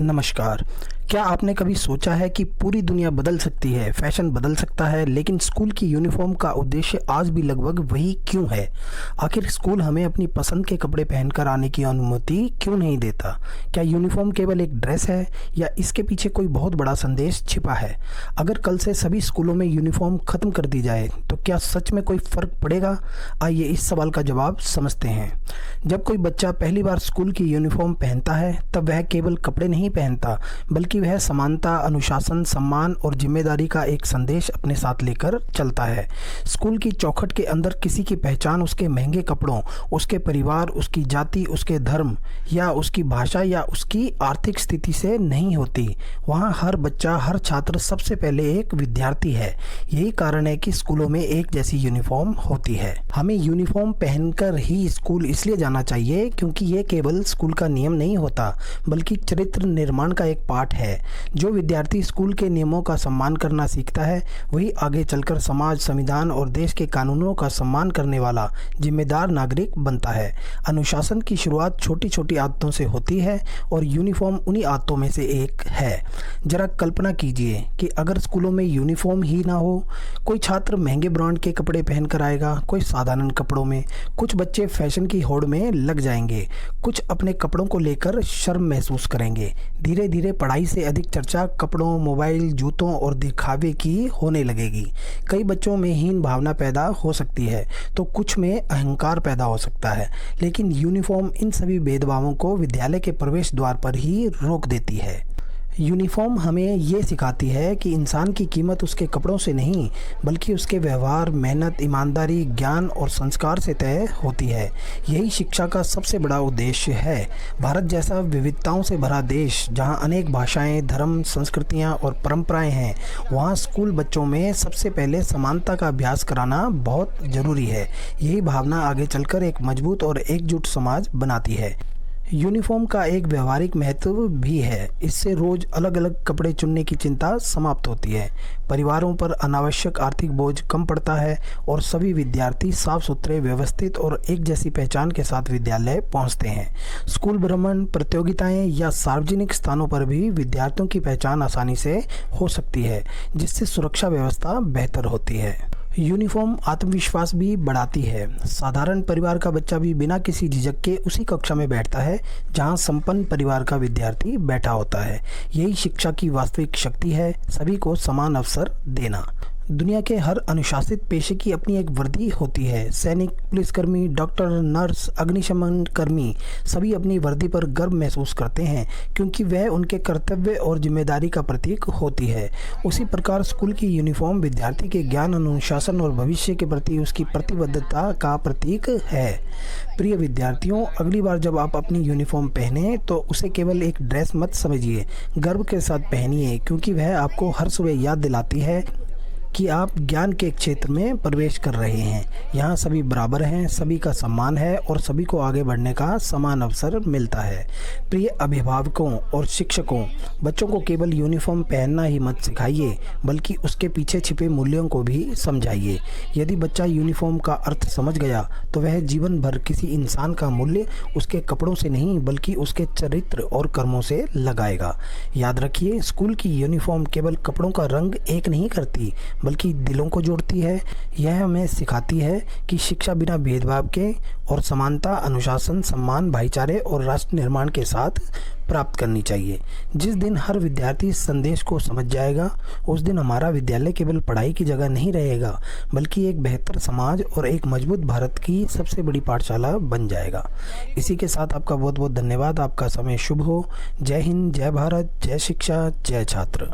नमस्कार। क्या आपने कभी सोचा है कि पूरी दुनिया बदल सकती है, फैशन बदल सकता है, लेकिन स्कूल की यूनिफॉर्म का उद्देश्य आज भी लगभग वही क्यों है? आखिर स्कूल हमें अपनी पसंद के कपड़े पहनकर आने की अनुमति क्यों नहीं देता? क्या यूनिफॉर्म केवल एक ड्रेस है या इसके पीछे कोई बहुत बड़ा संदेश छिपा है? अगर कल से सभी स्कूलों में यूनिफॉर्म खत्म कर दी जाए तो क्या सच में कोई फ़र्क पड़ेगा? आइए इस सवाल का जवाब समझते हैं। जब कोई बच्चा पहली बार स्कूल की यूनिफॉर्म पहनता है तब वह केवल कपड़े नहीं पहनता, बल्कि वह समानता, अनुशासन, सम्मान और जिम्मेदारी का एक संदेश अपने साथ लेकर चलता है। स्कूल की चौखट के अंदर किसी की पहचान उसके महंगे कपड़ों, उसके परिवार, उसकी जाति, उसके धर्म या उसकी भाषा या उसकी आर्थिक स्थिति से नहीं होती। वहाँ हर बच्चा, हर छात्र सबसे पहले एक विद्यार्थी है। यही कारण है कि स्कूलों में एक जैसी यूनिफॉर्म होती है। हमें यूनिफॉर्म पहनकर ही स्कूल इसलिए जाना चाहिए क्योंकि ये केवल स्कूल का नियम नहीं होता, बल्कि चरित्र निर्माण का एक पाठ है। जो विद्यार्थी स्कूल के नियमों का सम्मान करना सीखता है, वही आगे चलकर समाज, संविधान और देश के कानूनों का सम्मान करने वाला जिम्मेदार नागरिक बनता है। अनुशासन की शुरुआत छोटी छोटी आदतों से होती है और यूनिफॉर्म उन्हीं आदतों में से एक है। जरा कल्पना कीजिए कि अगर स्कूलों में यूनिफॉर्म ही ना हो, कोई छात्र महंगे ब्रांड के कपड़े पहनकर आएगा, कोई साधारण कपड़ों में। कुछ बच्चे फैशन की होड़ में लग जाएंगे, कुछ अपने कपड़ों को लेकर शर्म महसूस करेंगे। धीरे धीरे पढ़ाई से अधिक चर्चा कपड़ों, मोबाइल, जूतों और दिखावे की होने लगेगी। कई बच्चों में हीन भावना पैदा हो सकती है तो कुछ में अहंकार पैदा हो सकता है। लेकिन यूनिफॉर्म इन सभी भेदभावों को विद्यालय के प्रवेश द्वार पर ही रोक देती है। यूनिफॉर्म हमें ये सिखाती है कि इंसान की कीमत उसके कपड़ों से नहीं, बल्कि उसके व्यवहार, मेहनत, ईमानदारी, ज्ञान और संस्कार से तय होती है। यही शिक्षा का सबसे बड़ा उद्देश्य है। भारत जैसा विविधताओं से भरा देश, जहां अनेक भाषाएं, धर्म, संस्कृतियां और परंपराएं हैं, वहां स्कूल बच्चों में सबसे पहले समानता का अभ्यास कराना बहुत ज़रूरी है। यही भावना आगे चलकर एक मजबूत और एकजुट समाज बनाती है। यूनिफॉर्म का एक व्यवहारिक महत्व भी है। इससे रोज़ अलग अलग कपड़े चुनने की चिंता समाप्त होती है। परिवारों पर अनावश्यक आर्थिक बोझ कम पड़ता है और सभी विद्यार्थी साफ सुथरे, व्यवस्थित और एक जैसी पहचान के साथ विद्यालय पहुंचते हैं। स्कूल भ्रमण, प्रतियोगिताएं या सार्वजनिक स्थानों पर भी विद्यार्थियों की पहचान आसानी से हो सकती है, जिससे सुरक्षा व्यवस्था बेहतर होती है। यूनिफॉर्म आत्मविश्वास भी बढ़ाती है। साधारण परिवार का बच्चा भी बिना किसी झिझक के उसी कक्षा में बैठता है जहां संपन्न परिवार का विद्यार्थी बैठा होता है। यही शिक्षा की वास्तविक शक्ति है, सभी को समान अवसर देना। दुनिया के हर अनुशासित पेशे की अपनी एक वर्दी होती है। सैनिक, पुलिसकर्मी, डॉक्टर, नर्स, अग्निशमन कर्मी सभी अपनी वर्दी पर गर्व महसूस करते हैं क्योंकि वह उनके कर्तव्य और जिम्मेदारी का प्रतीक होती है। उसी प्रकार स्कूल की यूनिफॉर्म विद्यार्थी के ज्ञान, अनुशासन और भविष्य के प्रति उसकी प्रतिबद्धता का प्रतीक है। प्रिय विद्यार्थियों, अगली बार जब आप अपनी यूनिफॉर्म पहने तो उसे केवल एक ड्रेस मत समझिए, गर्व के साथ पहनिए, क्योंकि वह आपको हर सुबह याद दिलाती है कि आप ज्ञान के क्षेत्र में प्रवेश कर रहे हैं। यहाँ सभी बराबर हैं, सभी का सम्मान है और सभी को आगे बढ़ने का समान अवसर मिलता है। प्रिय अभिभावकों और शिक्षकों, बच्चों को केवल यूनिफॉर्म पहनना ही मत सिखाइए, बल्कि उसके पीछे छिपे मूल्यों को भी समझाइए। यदि बच्चा यूनिफॉर्म का अर्थ समझ गया तो वह जीवन भर किसी इंसान का मूल्य उसके कपड़ों से नहीं, बल्कि उसके चरित्र और कर्मों से लगाएगा। याद रखिए, स्कूल की यूनिफॉर्म केवल कपड़ों का रंग एक नहीं करती, बल्कि दिलों को जोड़ती है। यह हमें सिखाती है कि शिक्षा बिना भेदभाव के और समानता, अनुशासन, सम्मान, भाईचारे और राष्ट्र निर्माण के साथ प्राप्त करनी चाहिए। जिस दिन हर विद्यार्थी इस संदेश को समझ जाएगा, उस दिन हमारा विद्यालय केवल पढ़ाई की जगह नहीं रहेगा, बल्कि एक बेहतर समाज और एक मजबूत भारत की सबसे बड़ी पाठशाला बन जाएगा। इसी के साथ आपका बहुत बहुत धन्यवाद। आपका समय शुभ हो। जय हिंद, जय भारत, जय शिक्षा, जय छात्र।